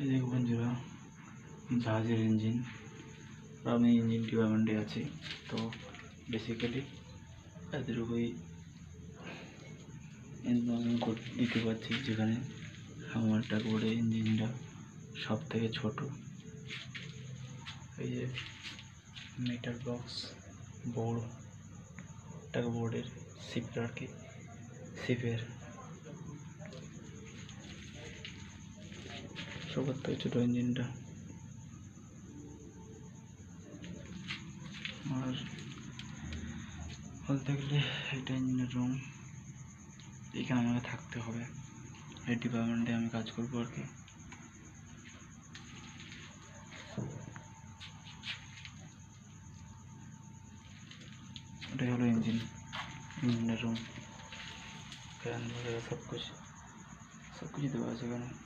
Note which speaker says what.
Speaker 1: এই দেখো বন্ধুরা, জাহাজের ইঞ্জিন। আমি ইঞ্জিন ডিপার্টমেন্টে আছি, তো বেসিক্যালি এতটুকুই ইনফরমেশন দিতে পারছি, যেখানে আমার টাকবোর্ডের ইঞ্জিনটা সব থেকে ছোট। এই যে মিটার বক্স বড় টাকবোর্ডের শিপের আর কি, শিপের সবার থেকে ছোটো ইঞ্জিনটা। আর বলতে গেলে এটা ইঞ্জিনের রুম, এখানে আমাকে থাকতে হবে। এই ডিপার্টমেন্টে আমি কাজ করবো আর কি। এটাই হলো ইঞ্জিনের রুম, ফ্যান वगैरह सब कुछ देवा है।